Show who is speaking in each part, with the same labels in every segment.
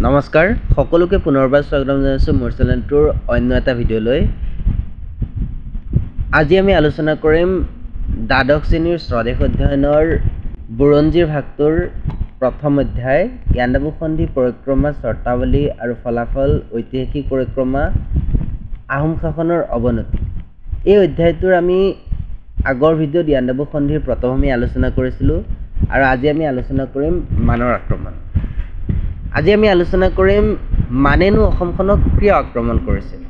Speaker 1: নমস্কাৰ সকলোকে পুনৰবাৰ স্বাগতম জনাইছো মোৰ চেনেলটোৰ অন্য এটা ভিডিঅ'লৈ। আজি আমি আলোচনা কৰিম দ্বাদশ শ্ৰেণীৰ স্বদেশ অধ্যয়নৰ বুৰঞ্জীৰ ভাগটোৰ প্ৰথম অধ্যায় ইয়াণ্ডাবু সন্ধি পৰিক্ৰমা চৰ্তাৱলী আৰু ফলাফল ঐতিহাসিক পৰিক্ৰমা আহোম শাসনৰ অৱনতি। এই অধ্যায়টোৰ আমি আগৰ ভিডিঅ'ত ইয়াণ্ডাবু সন্ধিৰ পটভূমি আলোচনা কৰিছিলোঁ আৰু আজি আমি আলোচনা কৰিম মানৰ আক্ৰমণ। আজি আমি আলোচনা কৰিম মানেনো অসমখনক কিয় আক্ৰমণ কৰিছিল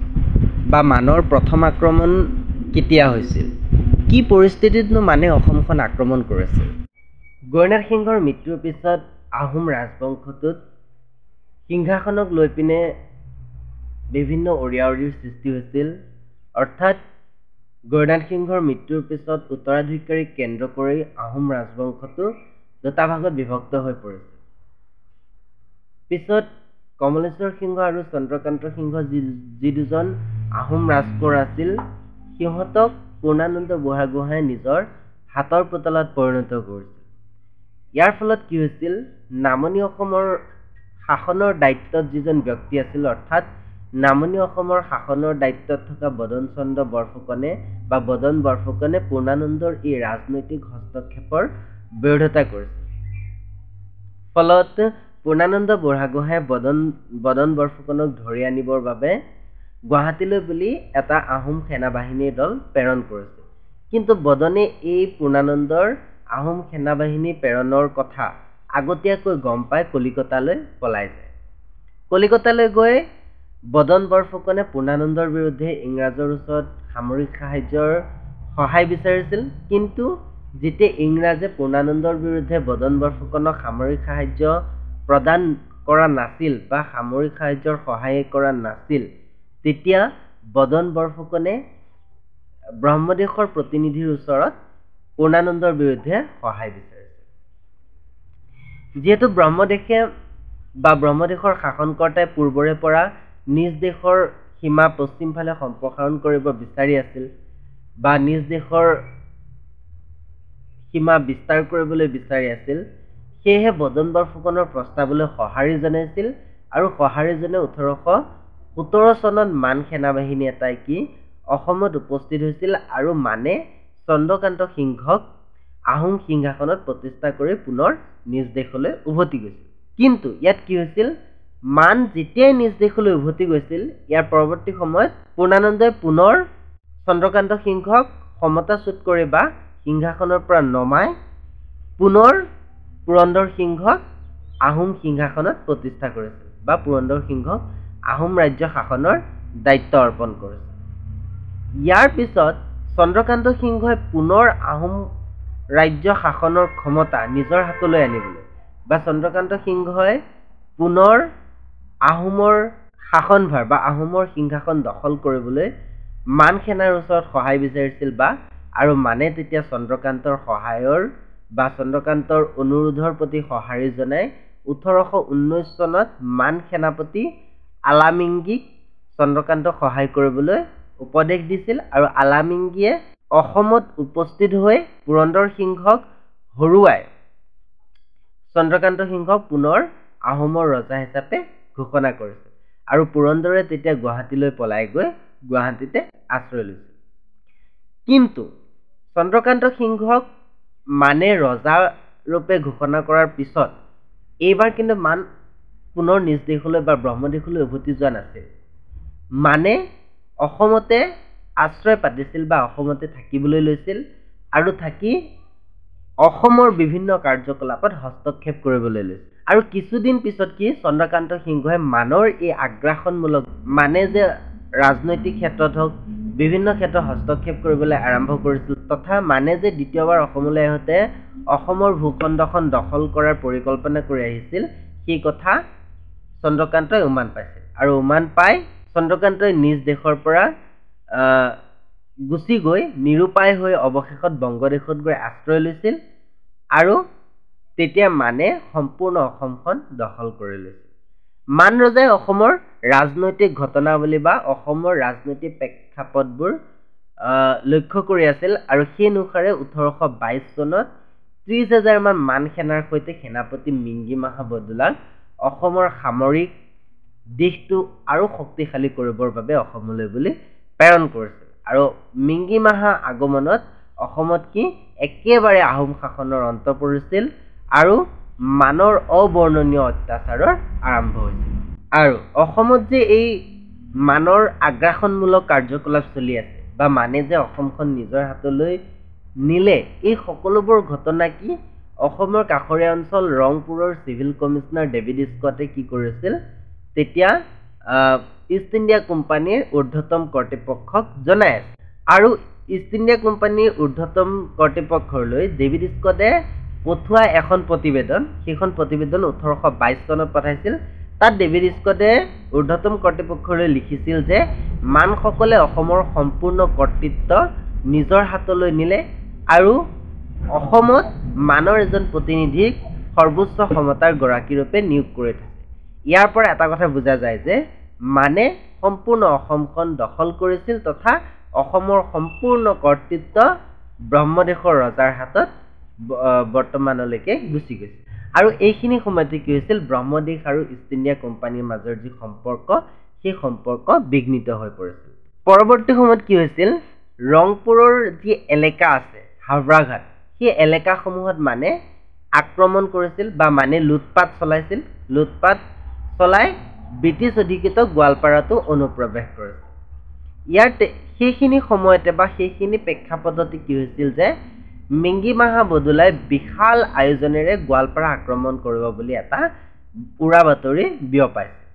Speaker 1: বা মানৰ প্ৰথম আক্ৰমণ কেতিয়া হৈছিল, কি পৰিস্থিতিতনো মানে অসমখন আক্ৰমণ কৰিছিল। গৌৰীনাথ সিংহৰ মৃত্যুৰ পিছত আহোম ৰাজবংশটোত সিংহাসনক লৈ পিনে বিভিন্ন অৰিয়া-অৰিৰ সৃষ্টি হৈছিল। অৰ্থাৎ গৌৰীনাথ সিংহৰ মৃত্যুৰ পিছত উত্তৰাধিকাৰীক কেন্দ্ৰ কৰি আহোম ৰাজবংশটো দুটা ভাগত বিভক্ত হৈ পৰিছিল। পিছত কমলেশ্বৰ সিংহ আৰু চন্দ্ৰকান্ত সিংহ যি দুজন আহোম ৰাজকোঁৱৰ আছিল, সিহঁতক পূৰ্ণানন্দ বুঢ়াগোহাঁয়ে নিজৰ হাতৰ পুতলাত পৰিণত কৰিছিল। ইয়াৰ ফলত কি হৈছিল, নামনি অসমৰ শাসনৰ দায়িত্বত যিজন ব্যক্তি আছিল, অৰ্থাৎ নামনি অসমৰ শাসনৰ দায়িত্বত থকা বদন চন্দ্ৰ বৰফুকনে বা বদন বৰফুকনে পূৰ্ণানন্দৰ এই ৰাজনৈতিক হস্তক্ষেপৰ বিৰোধিতা কৰিছিল। ফলত পূৰ্ণানন্দ বুঢ়াগোহাঁয়ে বদন বৰফুকনক ধৰি আনিবৰ বাবে গুৱাহাটীলৈ বুলি এটা আহোম সেনাবাহিনীৰ দল প্ৰেৰণ কৰিছিল। কিন্তু বদনে এই পূৰ্ণানন্দৰ আহোম সেনাবাহিনী প্ৰেৰণৰ কথা আগতীয়াকৈ গম পাই কলিকতালৈ পলাই যায়। কলিকতালৈ গৈ বদন বৰফুকনে পূৰ্ণানন্দৰ বিৰুদ্ধে ইংৰাজৰ ওচৰত সামৰিক সাহায্যৰ সহায় বিচাৰিছিল। কিন্তু যেতিয়া ইংৰাজে পূৰ্ণানন্দৰ বিৰুদ্ধে বদন বৰফুকনক সামৰিক সাহায্য প্ৰদান কৰা নাছিল বা সামৰিক সাহায্যৰ সহায় কৰা নাছিল, তেতিয়া বদন বৰফুকনে ব্ৰহ্মদেশৰ প্ৰতিনিধিৰ ওচৰত পূৰ্ণানন্দৰ বিৰুদ্ধে সহায় বিচাৰিছিল। যিহেতু ব্ৰহ্মদেশৰ শাসনকৰ্তাই পূৰ্বৰে পৰা নিজ দেশৰ সীমা পশ্চিম ফালে সম্প্ৰসাৰণ কৰিব বিচাৰি আছিল বা নিজ দেশৰ সীমা বিস্তাৰ কৰিবলৈ বিচাৰি আছিল, সেয়েহে বদন বৰফুকনৰ প্ৰস্তাৱলৈ সঁহাৰি জনাইছিল আৰু সঁহাৰিজনে 1817 চনত মান সেনাবাহিনী এটাই অসমত উপস্থিত হৈছিল আৰু মানে চন্দ্ৰকান্ত সিংহক আহোম সিংহাসনত প্ৰতিষ্ঠা কৰি পুনৰ নিজ দেশলৈ উভতি গৈছিল। কিন্তু ইয়াত কি হৈছিল, মান যেতিয়াই নিজ দেশলৈ উভতি গৈছিল, ইয়াৰ পৰৱৰ্তী সময়ত পূৰ্ণানন্দই পুনৰ চন্দ্ৰকান্ত সিংহক সমতাচ্যুত কৰি বা সিংহাসনৰ পৰা নমাই পুনৰ পুৰন্দৰ সিংহক আহোম সিংহাসনত প্ৰতিষ্ঠা কৰিছিল বা পুৰন্দৰ সিংহক আহোম ৰাজ্য শাসনৰ দায়িত্ব অৰ্পণ কৰিছিল। ইয়াৰ পিছত চন্দ্ৰকান্ত সিংহই পুনৰ আহোম ৰাজ্য শাসনৰ ক্ষমতা নিজৰ হাতলৈ আনিবলৈ বা চন্দ্ৰকান্ত সিংহই পুনৰ আহোমৰ শাসনভাৰ বা আহোমৰ সিংহাসন দখল কৰিবলৈ মান সেনাৰ ওচৰত সহায় বিচাৰিছিল আৰু মানে তেতিয়া চন্দ্ৰকান্তৰ সহায়ৰ বা চন্দ্ৰকান্তৰ অনুৰোধৰ প্ৰতি সঁহাৰি জনাই 1819 চনত মান সেনাপতি আলামিংগীক চন্দ্ৰকান্তক সহায় কৰিবলৈ উপদেশ দিছিল আৰু আলামিংগীয়ে অসমত উপস্থিত হৈ পুৰন্দৰ সিংহক হৰুৱাই চন্দ্ৰকান্ত সিংহক পুনৰ আহোমৰ ৰজা হিচাপে ঘোষণা কৰিছিল আৰু পুৰন্দৰে তেতিয়া গুৱাহাটীলৈ পলাই গৈ গুৱাহাটীতে আশ্ৰয় লৈছিল। কিন্তু চন্দ্ৰকান্ত সিংহক মানে ৰজা ৰূপে ঘোষণা কৰাৰ পিছত এইবাৰ কিন্তু মান পুনৰ নিজ দেশলৈ বা ব্ৰহ্মদেশলৈ উভতি যোৱা নাছিল। মানে অসমতে আশ্ৰয় পাতিছিল বা অসমতে থাকিবলৈ লৈছিল আৰু থাকি অসমৰ বিভিন্ন কাৰ্যকলাপত হস্তক্ষেপ কৰিবলৈ লৈছিল। আৰু কিছুদিন পিছত চন্দ্ৰকান্ত সিংহই মানৰ এই আগ্ৰাসনমূলক মানে যে ৰাজনৈতিক ক্ষেত্ৰত হওক বিভিন্ন ক্ষেত্ৰত হস্তক্ষেপ কৰিবলৈ আৰম্ভ কৰিছিল তথা মানে যে দ্বিতীয়বাৰ অসমলৈ আহোঁতে অসমৰ ভূখণ্ডখন দখল কৰাৰ পৰিকল্পনা কৰি আহিছিল, সেই কথা চন্দ্ৰকান্তই উমান পাইছিল আৰু উমান পাই চন্দ্ৰকান্তই নিজ দেশৰ পৰা গুচি গৈ নিৰুপায় হৈ অৱশেষত বংগদেশত গৈ আশ্ৰয় লৈছিল আৰু তেতিয়া মানে সম্পূৰ্ণ অসমখন দখল কৰি লৈছিল। মান ৰজাই অসমৰ ৰাজনৈতিক ঘটনাৱলী বা অসমৰ ৰাজনৈতিক প্ৰেক্ষাপটবোৰ লক্ষ্য কৰি আছিল আৰু সেই অনুসাৰে 1822 চনত 30,000 মান সেনাৰ সৈতে সেনাপতি মিংগি মাহা বৰদলৈক অসমৰ সামৰিক দিশটো আৰু শক্তিশালী কৰিবৰ বাবে অসমলৈ বুলি প্ৰেৰণ কৰিছিল আৰু মিংগি মাহা আগমনত অসমত কি একেবাৰে আহোম শাসনৰ অন্ত পৰিছিল আৰু মানৰ অবৰ্ণনীয় অত্যাচাৰৰ আৰম্ভ হৈছিল আৰু অসমত যে এই মানৰ আগ্ৰাসনমূলক কাৰ্যকলাপ চলি আছে বা মানে যে অসমখন নিজৰ হাতলৈ নিলে এই সকলোবোৰ ঘটনা কি অসমৰ কাষৰীয়া অঞ্চল ৰংপুৰৰ চিভিল কমিশনাৰ ডেভিড স্কটে কি কৰিছিল তেতিয়া ইষ্ট ইণ্ডিয়া কোম্পানীৰ ঊৰ্ধ্বতম কৰ্তৃপক্ষক জনাই আছে আৰু ইষ্ট ইণ্ডিয়া কোম্পানীৰ ঊৰ্ধ্বতম কৰ্তৃপক্ষলৈ ডেভিড স্কটে পঠোৱা এখন প্ৰতিবেদন সেইখন প্ৰতিবেদন 1822 চনত পঠাইছিল তাত ডেভিড স্কটে ঊৰ্ধ্বতম কৰ্তৃপক্ষলৈ লিখিছিল যে মানসকলে অসমৰ সম্পূৰ্ণ কৰ্তৃত্ব নিজৰ হাতলৈ নিলে আৰু অসমত মানৰ এজন প্ৰতিনিধিক সৰ্বোচ্চ ক্ষমতাৰ গৰাকীৰূপে নিয়োগ কৰি থৈছে ইয়াৰ পৰা এটা কথা বুজা যায় যে মানে সম্পূৰ্ণ অসমখন দখল কৰিছিল তথা অসমৰ সম্পূৰ্ণ কৰ্তৃত্ব ব্ৰহ্মদেশৰ ৰজাৰ হাতত বৰ্তমানলৈকে গুচি গৈছিল আৰু এইখিনি সময়তে কি হৈছিল ব্ৰহ্মদেশ আৰু ইষ্ট ইণ্ডিয়া কোম্পানীৰ মাজৰ যি সম্পৰ্ক সেই সম্পৰ্ক বিঘ্নিত হৈ পৰিছিল পৰৱৰ্তী সময়ত কি হৈছিল ৰংপুৰৰ যি এলেকা আছে হাওৰাঘাট সেই এলেকাসমূহত মানে আক্ৰমণ কৰিছিল বা মানে লুটপাট চলাই ব্ৰিটিছ অধিকৃত গোৱালপাৰাতো অনুপ্ৰৱেশ কৰিছিল ইয়াৰ সেইখিনি সময়তে বা সেইখিনি প্ৰেক্ষাপটতে কি হৈছিল যে মিংগি মাহা বদুলাই বিশাল আয়োজনেৰে গোৱালপাৰা আক্ৰমণ কৰিব বুলি এটা উৰা বাতৰি বিয়পাইছিল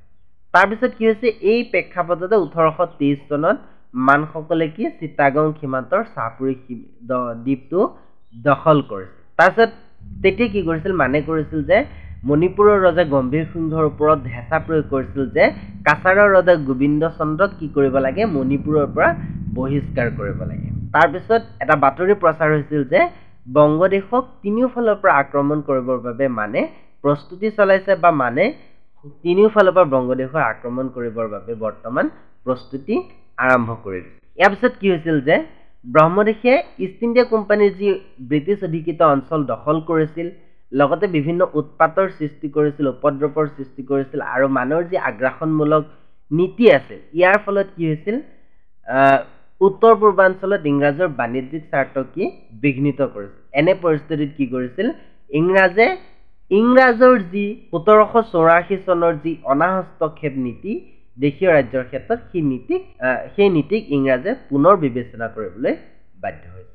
Speaker 1: তাৰপিছত কি হৈছে এই প্ৰেক্ষাপটতে 1823 চনত মানসকলে কি চিটাগং সীমান্তৰ চাহপুৰী দ্বীপটো দখল কৰিছিল তাৰপিছত তেতিয়া কি কৰিছিল মানে কৰিছিল যে মণিপুৰৰ ৰজা গম্ভীৰ সিংহৰ ওপৰত হেঁচা প্ৰয়োগ কৰিছিল যে কাছাৰৰ ৰজা গোবিন্দ চন্দ্ৰক কি কৰিব লাগে মণিপুৰৰ পৰা বহিষ্কাৰ কৰিব লাগে তাৰপিছত এটা বাতৰি প্ৰচাৰ হৈছিল যে বংগদেশক তিনিওফালৰ পৰা আক্ৰমণ কৰিবৰ বাবে মানে প্ৰস্তুতি চলাইছে বা মানে তিনিওফালৰ পৰা বংগদেশক আক্ৰমণ কৰিবৰ বাবে বৰ্তমান প্ৰস্তুতি আৰম্ভ কৰিছিল ইয়াৰ পিছত কি হৈছিল যে ব্ৰহ্মদেশে ইষ্ট ইণ্ডিয়া কোম্পানীৰ যি ব্ৰিটিছ অধিকৃত অঞ্চল দখল কৰিছিল লগতে বিভিন্ন উৎপাতৰ সৃষ্টি কৰিছিল উপদ্ৰৱৰ সৃষ্টি কৰিছিল আৰু মানৰ যি আগ্ৰাসনমূলক নীতি আছিল ইয়াৰ ফলত কি হৈছিল উত্তৰ পূৰ্বাঞ্চলত ইংৰাজৰ বাণিজ্যিক স্বাৰ্থ কি বিঘ্নিত কৰিছিল এনে পৰিস্থিতিত কি কৰিছিল ইংৰাজৰ যি 1784 চনৰ যি অনাহস্তক্ষেপ নীতি দেশীয় ৰাজ্যৰ ক্ষেত্ৰত সেই নীতিক ইংৰাজে পুনৰ বিবেচনা কৰিবলৈ বাধ্য হৈছিল